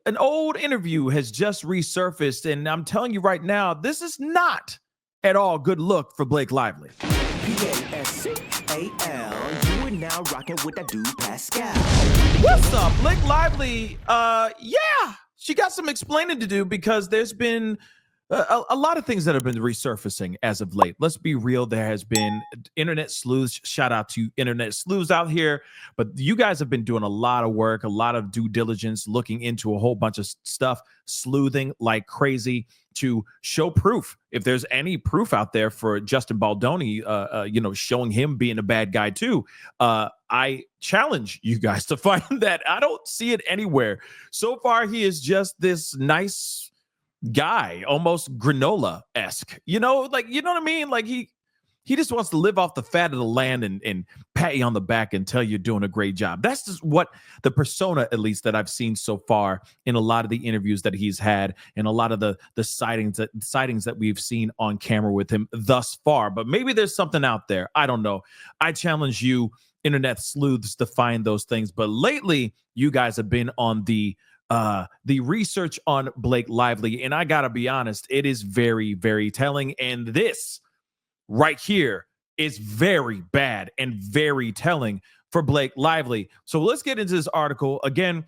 an old interview has just resurfaced, and I'm telling you right now, this is not at all good look for Blake Lively. Pascal, you are now rocking with that dude Pascal. What's up, Blake Lively? Yeah, she got some explaining to do because there's been a lot of things that have been resurfacing as of late. Let's be real. There has been internet sleuths. Shout out to internet sleuths out here. But you guys have been doing a lot of work, a lot of due diligence, looking into a whole bunch of stuff, sleuthing like crazy to show proof. If there's any proof out there for Justin Baldoni, showing him being a bad guy too, I challenge you guys to find that. I don't see it anywhere. So far, he is just this nice guy, almost granola-esque, you know what I mean? Like he just wants to live off the fat of the land and pat you on the back and tell you're doing a great job. That's just what the persona, at least, that I've seen so far in a lot of the interviews that he's had and a lot of the sightings that we've seen on camera with him thus far. But maybe there's something out there. I don't know. I challenge you, internet sleuths, to find those things. But lately, you guys have been on the research on Blake Lively, and I gotta be honest, it is very, very telling. And this right here is very bad and very telling for Blake Lively. So let's get into this article again.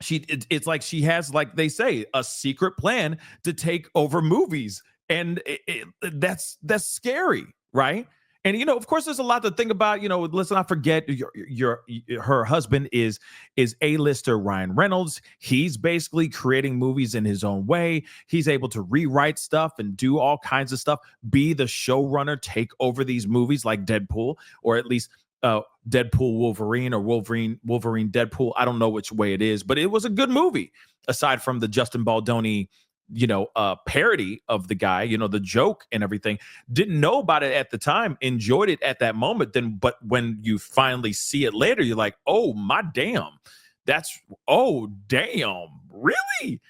It's like she has, like they say, a secret plan to take over movies, and that's scary, right? And of course, there's a lot to think about. Let's not forget her husband is A-lister Ryan Reynolds. He's basically creating movies in his own way. He's able to rewrite stuff and do all kinds of stuff, be the showrunner, take over these movies like Deadpool, or at least Deadpool Wolverine, or Wolverine Deadpool. I don't know which way it is, but it was a good movie aside from the Justin Baldoni parody of the guy, the joke and everything. Didn't know about it at the time, enjoyed it at that moment. But when you finally see it later, you're like, oh my damn, really?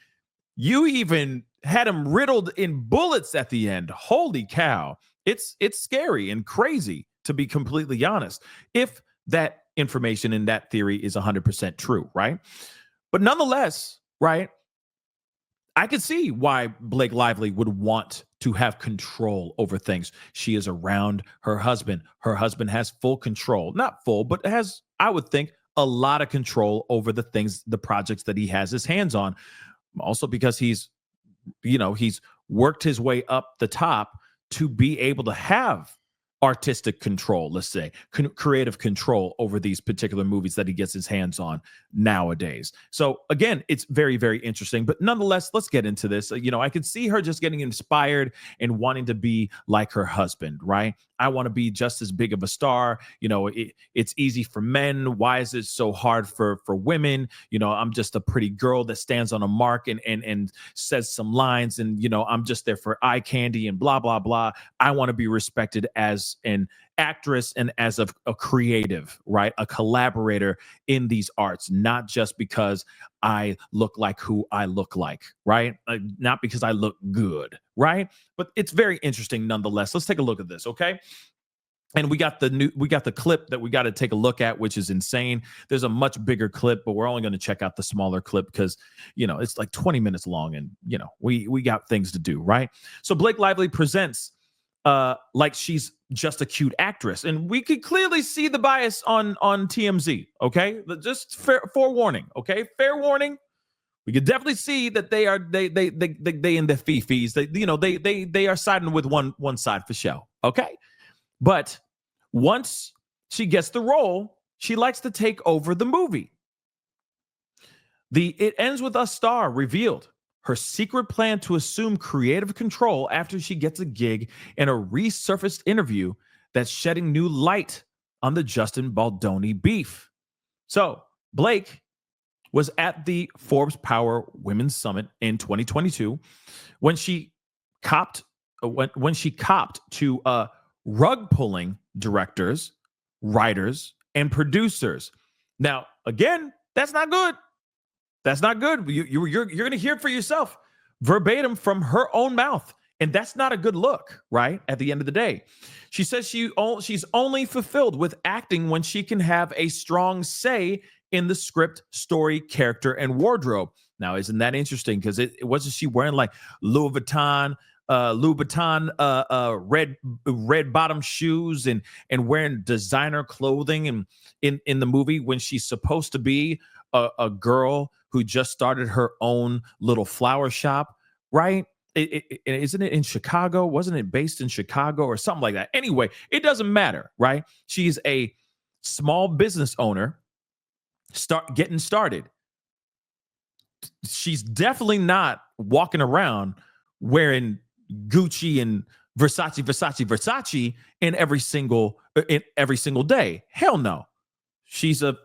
You even had him riddled in bullets at the end. Holy cow. It's scary and crazy, to be completely honest, if that information in that theory is 100% true, right? But nonetheless, right, I could see why Blake Lively would want to have control over things. She is around her husband. Her husband has full control. Not full, but has, I would think, a lot of control over the things, the projects that he has his hands on. Also because he's worked his way up the top to be able to have artistic control, let's say, creative control over these particular movies that he gets his hands on nowadays. So again, it's very, very interesting. But nonetheless, let's get into this. I could see her just getting inspired and wanting to be like her husband, right? I want to be just as big of a star. It's easy for men. Why is it so hard for women? I'm just a pretty girl that stands on a mark and says some lines, and I'm just there for eye candy and blah blah blah. I want to be respected as an actress and as a creative, right? A collaborator in these arts, not just because I look like who I look like, right? Not because I look good, right? But it's very interesting nonetheless. Let's take a look at this, okay? And we got the clip that we got to take a look at, which is insane. There's a much bigger clip, but we're only going to check out the smaller clip because, it's like 20 minutes long, and, we got things to do, right? So Blake Lively presents like she's just a cute actress, and we could clearly see the bias on TMZ. Okay, just forewarning. Okay, fair warning. We could definitely see that they in the fifis. They are siding with one side for show. Okay, but once she gets the role, she likes to take over the movie. It ends with a star revealed her secret plan to assume creative control after she gets a gig in a resurfaced interview that's shedding new light on the Justin Baldoni beef. So Blake was at the Forbes Power Women's Summit in 2022 when she copped to rug pulling directors, writers, and producers. Now, again, that's not good. That's not good. You're going to hear it for yourself, verbatim from her own mouth. And that's not a good look, right? At the end of the day. She says she's only fulfilled with acting when she can have a strong say in the script, story, character, and wardrobe. Now, isn't that interesting? Because it wasn't she wearing like Louis Vuitton, red bottom shoes and wearing designer clothing and in the movie when she's supposed to be a girl who just started her own little flower shop, right? Isn't it in Chicago? Wasn't it based in Chicago or something like that? Anyway, it doesn't matter, right? She's a small business owner getting started. She's definitely not walking around wearing Gucci and Versace in every single day. Hell no. She's a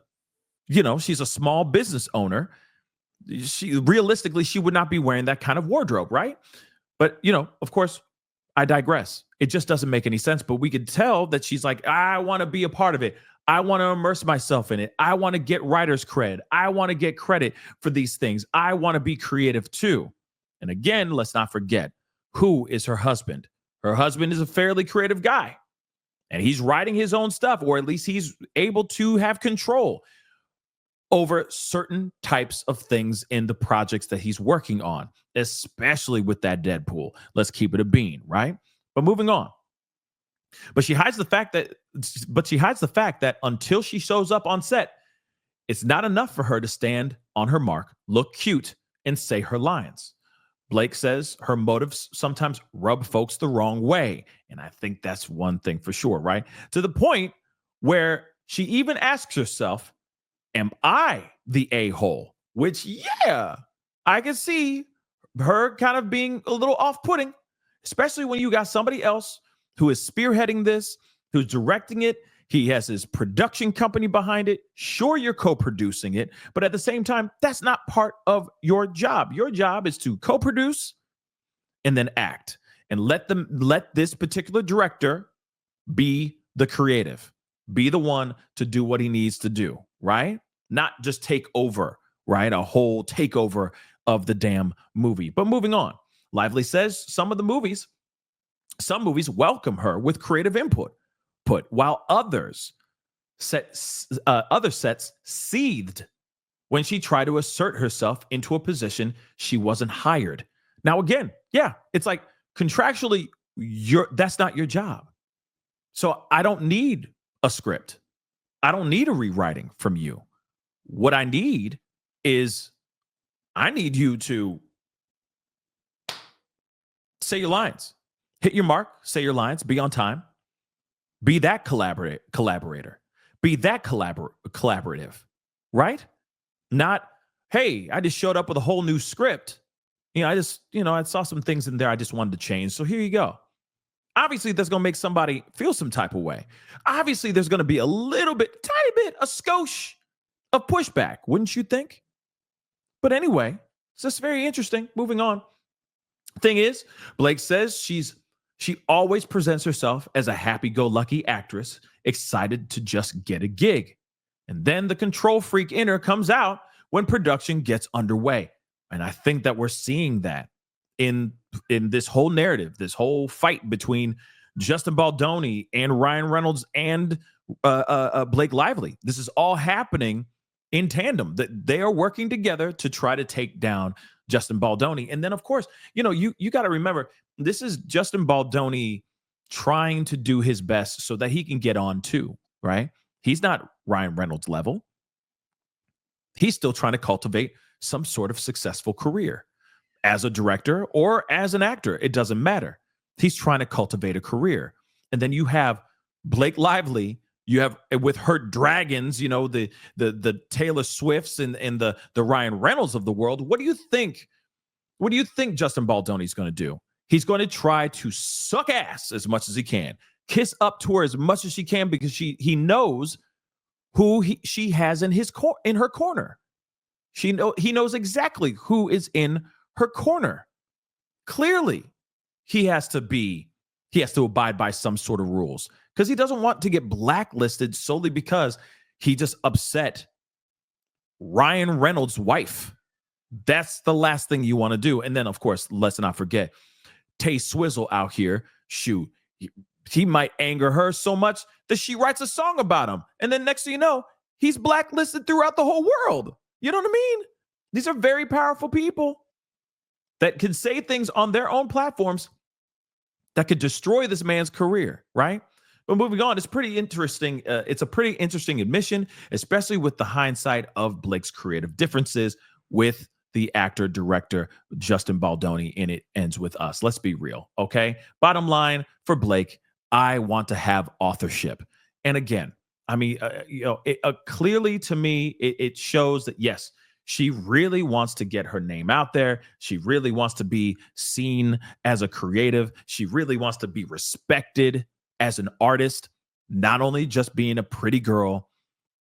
small business owner. She realistically she would not be wearing that kind of wardrobe, right? But of course, I digress. It just doesn't make any sense. But we could tell that she's like, I want to be a part of it. I want to immerse myself in it. I want to get writer's cred. I want to get credit for these things. I want to be creative too. And again, let's not forget, who is her husband? Her husband is a fairly creative guy. And he's writing his own stuff, or at least he's able to have control over certain types of things in the projects that he's working on, especially with that Deadpool. Let's keep it a bean, right? But moving on. But she hides the fact that until she shows up on set, it's not enough for her to stand on her mark, look cute, and say her lines. Blake says her motives sometimes rub folks the wrong way. And I think that's one thing for sure, right? To the point where she even asks herself, am I the a-hole? Which, yeah, I can see her kind of being a little off-putting, especially when you got somebody else who is spearheading this, who's directing it. He has his production company behind it. Sure, you're co-producing it, but at the same time, that's not part of your job. Your job is to co-produce and then act, and let this particular director be the creative, be the one to do what he needs to do, right? Not just take over, right? A whole takeover of the damn movie. But moving on, Lively says some movies welcome her with creative input, while other sets seethed when she tried to assert herself into a position she wasn't hired. Now, again, yeah, it's like contractually, that's not your job. So I don't need a script. I don't need a rewriting from you. What I need is you to say your lines, hit your mark, say your lines, be on time, be that collaborator, be that collaborative, right? Not, hey, I just showed up with a whole new script. I saw some things in there I just wanted to change. So here you go. Obviously, that's going to make somebody feel some type of way. Obviously, there's going to be a little bit, tiny bit, a skosh of pushback, wouldn't you think? But anyway, it's just very interesting. Moving on. Thing is, Blake says she always presents herself as a happy-go-lucky actress, excited to just get a gig. And then the control freak in her comes out when production gets underway. And I think that we're seeing that in this whole narrative, this whole fight between Justin Baldoni and Ryan Reynolds and Blake Lively. This is all happening in tandem, that they are working together to try to take down Justin Baldoni. And then, of course, you got to remember, this is Justin Baldoni trying to do his best so that he can get on too, right? He's not Ryan Reynolds level. He's still trying to cultivate some sort of successful career as a director or as an actor. It doesn't matter. He's trying to cultivate a career. And then you have Blake Lively. You have with her dragons, the Taylor Swifts and the Ryan Reynolds of the world. What do you think? What do you think Justin Baldoni is going to do? He's going to try to suck ass as much as he can, kiss up to her as much as she can, because he knows who she has in her corner. He knows exactly who is in her corner. Clearly, he has to abide by some sort of rules, because he doesn't want to get blacklisted solely because he just upset Ryan Reynolds' wife. That's the last thing you want to do. And then, of course, let's not forget Tay Swizzle out here. Shoot, he might anger her so much that she writes a song about him. And then next thing you know, he's blacklisted throughout the whole world. You know what I mean? These are very powerful people that can say things on their own platforms that could destroy this man's career, right? But moving on, it's pretty interesting. It's a pretty interesting admission, especially with the hindsight of Blake's creative differences with the actor director Justin Baldoni in It Ends With Us. Let's be real, okay? Bottom line for Blake, I want to have authorship. And again, I mean, clearly to me, it shows that yes, she really wants to get her name out there. She really wants to be seen as a creative. She really wants to be respected as an artist, not only just being a pretty girl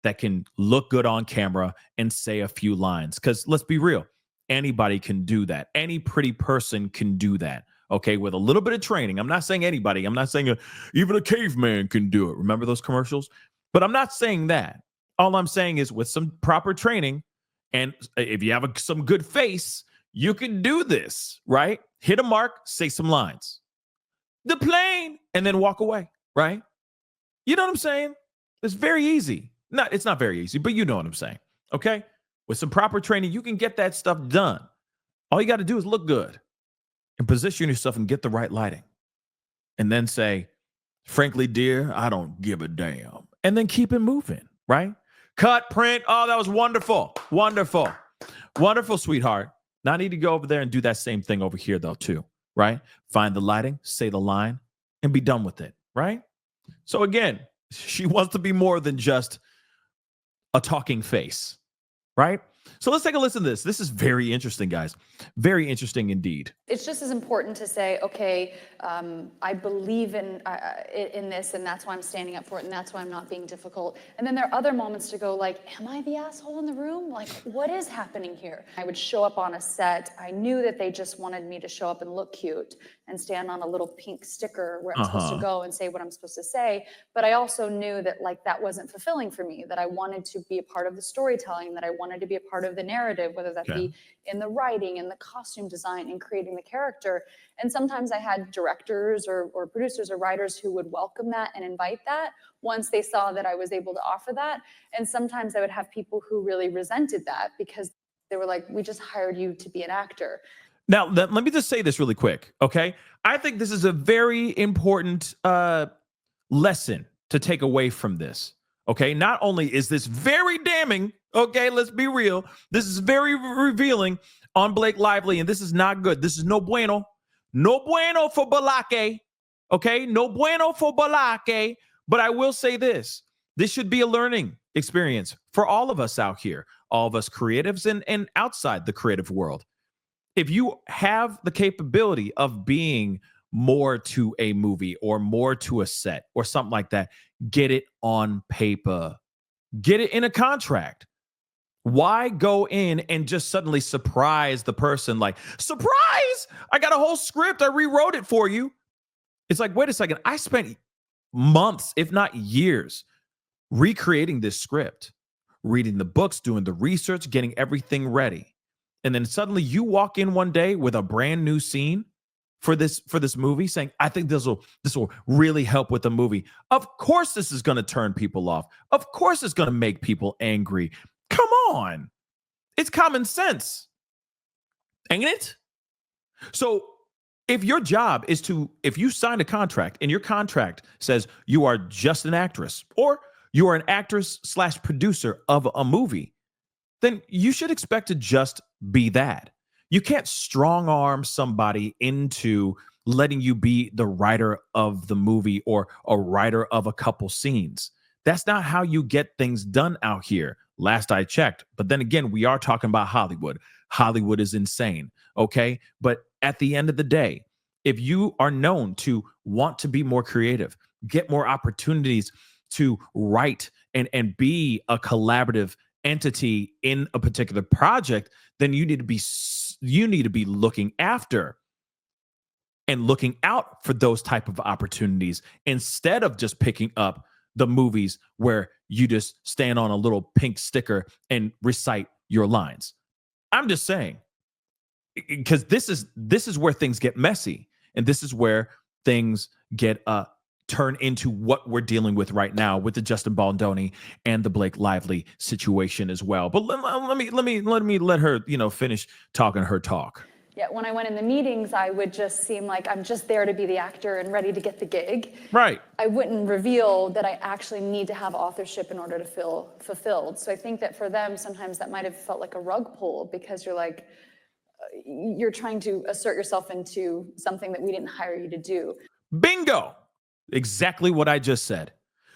that can look good on camera and say a few lines. Because let's be real, anybody can do that. Any pretty person can do that. Okay, with a little bit of training. I'm not saying anybody. I'm not saying even a caveman can do it. Remember those commercials? But I'm not saying that. All I'm saying is with some proper training, and if you have some good face, you can do this, right? Hit a mark, say some lines. The plane, and then walk away, right? You know what I'm saying? It's very easy. It's not very easy, but you know what I'm saying, okay? With some proper training, you can get that stuff done. All you got to do is look good and position yourself and get the right lighting. And then say, frankly, dear, I don't give a damn. And then keep it moving, right? Cut, print. Oh, that was wonderful. Wonderful. Wonderful, sweetheart. Now I need to go over there and do that same thing over here, though, too, right? Find the lighting, say the line, and be done with it, right? So again, she wants to be more than just a talking face, right? So let's take a listen to this. This is very interesting, guys. Very interesting indeed. It's just as important to say, okay, I believe in this, and that's why I'm standing up for it, and that's why I'm not being difficult. And then there are other moments to go like, am I the asshole in the room? Like, what is happening here? I would show up on a set. I knew that they just wanted me to show up and look cute and stand on a little pink sticker where I'm supposed to go and say what I'm supposed to say. But I also knew that like that wasn't fulfilling for me, that I wanted to be a part of the storytelling, that I wanted to be a part of the narrative, whether that be in the writing, in the costume design, in creating the character. And sometimes I had directors or producers or writers who would welcome that and invite that once they saw that I was able to offer that. And sometimes I would have people who really resented that because they were like, we just hired you to be an actor. Now, let me just say this really quick, okay? I think this is a very important lesson to take away from this, okay? Not only is this very damning, okay, let's be real, this is very revealing on Blake Lively, and this is not good. This is no bueno. No bueno for Balake, okay? No bueno for Balake. But I will say this. This should be a learning experience for all of us out here, all of us creatives and outside the creative world. If you have the capability of being more to a movie or more to a set or something like that, get it on paper. Get it in a contract. Why go in and just suddenly surprise the person like, surprise! I got a whole script. I rewrote it for you. It's like, wait a second. I spent months, if not years, recreating this script, reading the books, doing the research, getting everything ready. And then suddenly you walk in one day with a brand new scene for this movie saying, I think this will really help with the movie. Of course this is going to turn people off. Of course it's going to make people angry. Come on. It's common sense. Ain't it? So if your job is if you sign a contract and your contract says you are just an actress or you are an actress / producer of a movie, then you should expect to just be that. You can't strong arm somebody into letting you be the writer of the movie or a writer of a couple scenes. That's not how you get things done out here. Last I checked. But then again, we are talking about Hollywood. Hollywood is insane. Okay. But at the end of the day, if you are known to want to be more creative, get more opportunities to write and be a collaborative entity in a particular project, then you need to be looking after and looking out for those type of opportunities instead of just picking up the movies where you just stand on a little pink sticker and recite your lines. I'm just saying, because this is where things get messy, and this is where things get turn into what we're dealing with right now with the Justin Baldoni and the Blake Lively situation as well. But let me let her, finish talking her talk. Yeah, when I went in the meetings, I would just seem like I'm just there to be the actor and ready to get the gig. Right. I wouldn't reveal that I actually need to have authorship in order to feel fulfilled. So I think that for them, sometimes that might have felt like a rug pull, because you're like, you're trying to assert yourself into something that we didn't hire you to do. Bingo. Exactly what I just said.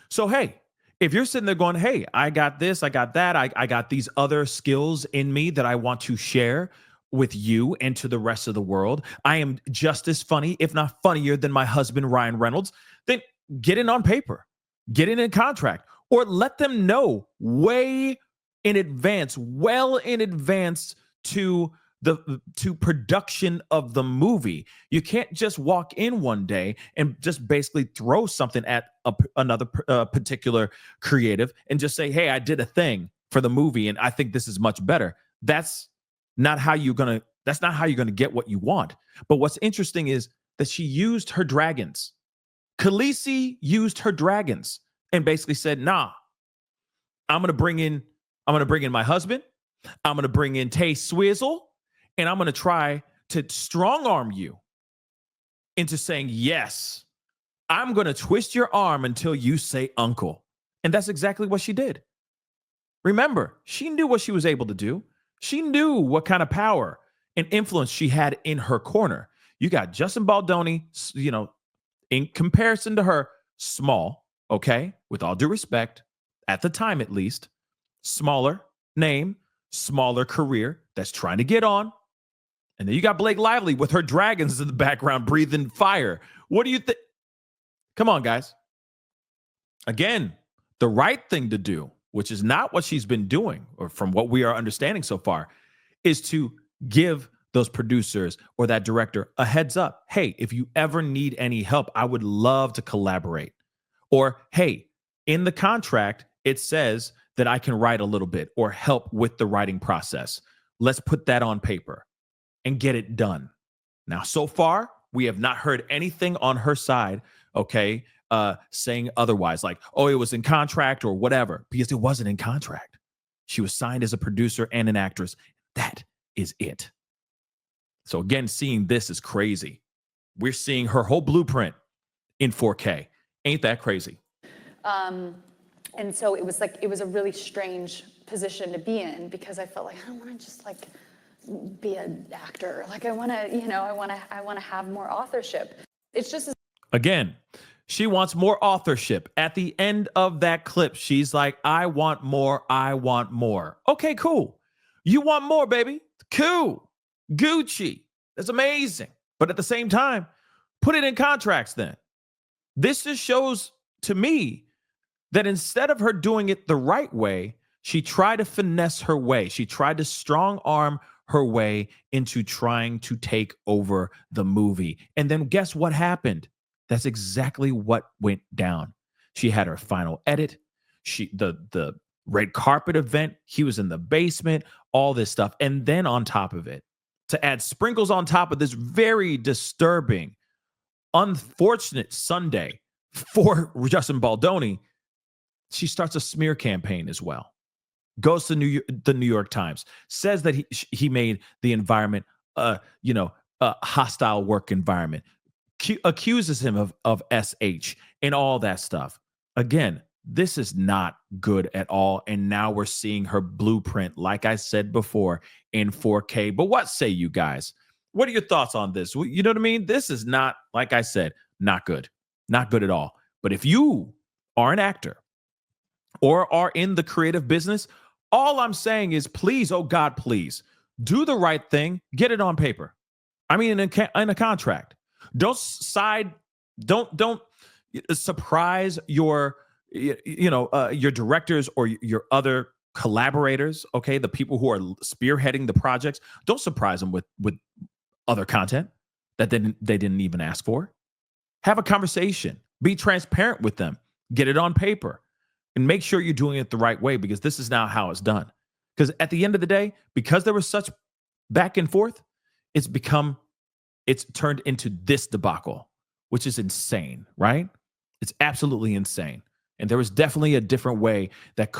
So, hey, if you're sitting there going, hey, I got this, I got that, I got these other skills in me that I want to share with you and to the rest of the world. I am just as funny, if not funnier, than my husband, Ryan Reynolds. Then get in on paper, get in a contract, or let them know way in advance, well in advance to production of the movie. You can't just walk in one day and just basically throw something at another particular creative and just say, hey, I did a thing for the movie and I think this is much better. That's not how you're gonna get what you want. But what's interesting is that she used her dragons. Khaleesi used her dragons and basically said, nah, I'm gonna bring in my husband, I'm gonna bring in Tay Swizzle, and I'm gonna try to strong arm you into saying, yes, I'm gonna twist your arm until you say uncle. And that's exactly what she did. Remember, she knew what she was able to do. She knew what kind of power and influence she had in her corner. You got Justin Baldoni, in comparison to her, small, okay? With all due respect, at the time at least, smaller name, smaller career that's trying to get on. And then you got Blake Lively with her dragons in the background breathing fire. What do you think? Come on, guys. Again, the right thing to do, which is not what she's been doing, or from what we are understanding so far, is to give those producers or that director a heads up. Hey, if you ever need any help, I would love to collaborate. Or, hey, in the contract, it says that I can write a little bit or help with the writing process. Let's put that on paper and get it done. Now, so far, we have not heard anything on her side, okay, saying otherwise, like, oh, it was in contract or whatever, because it wasn't in contract. She was signed as a producer and an actress. That is it. So again, seeing this is crazy. We're seeing her whole blueprint in 4K. Ain't that crazy? And so it was a really strange position to be in, because I felt like I don't want to just like be an actor. Like I want to have more authorship. It's just again, she wants more authorship. At the end of that clip, she's like, I want more. I want more. Okay, cool. You want more, baby. Cool. Gucci. That's amazing. But at the same time, put it in contracts then. This just shows to me that instead of her doing it the right way, she tried to finesse her way. She tried to strong arm her way into trying to take over the movie. And then guess what happened? That's exactly what went down. She had her final edit. The red carpet event, he was in the basement, all this stuff. And then on top of it, to add sprinkles on top of this very disturbing, unfortunate Sunday for Justin Baldoni, she starts a smear campaign as well. Goes to the New York Times, says that he made the environment, a hostile work environment, accuses him of SH and all that stuff. Again, this is not good at all. And now we're seeing her blueprint, like I said before, in 4K. But what say you guys? What are your thoughts on this? You know what I mean? This is not, like I said, not good. Not good at all. But if you are an actor or are in the creative business, all I'm saying is please, oh God, please do the right thing. Get it on paper. I mean, in a contract. Don't surprise your directors or your other collaborators. Okay, the people who are spearheading the projects. Don't surprise them with other content that they didn't even ask for. Have a conversation. Be transparent with them. Get it on paper. And make sure you're doing it the right way, because this is now how it's done. Because at the end of the day, because there was such back and forth, it's turned into this debacle, which is insane, right? It's absolutely insane. And there was definitely a different way that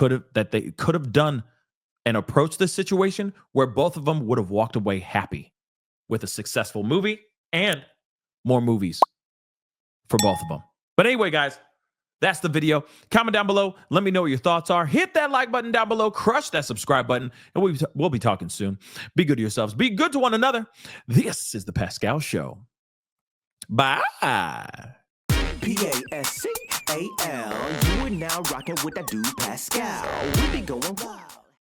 they could have done and approached this situation where both of them would have walked away happy with a successful movie and more movies for both of them. But anyway, guys, that's the video. Comment down below. Let me know what your thoughts are. Hit that like button down below. Crush that subscribe button. And we'll be talking soon. Be good to yourselves. Be good to one another. This is The Pascal Show. Bye. Pascal. You are now rocking with that dude Pascal. We be going wild.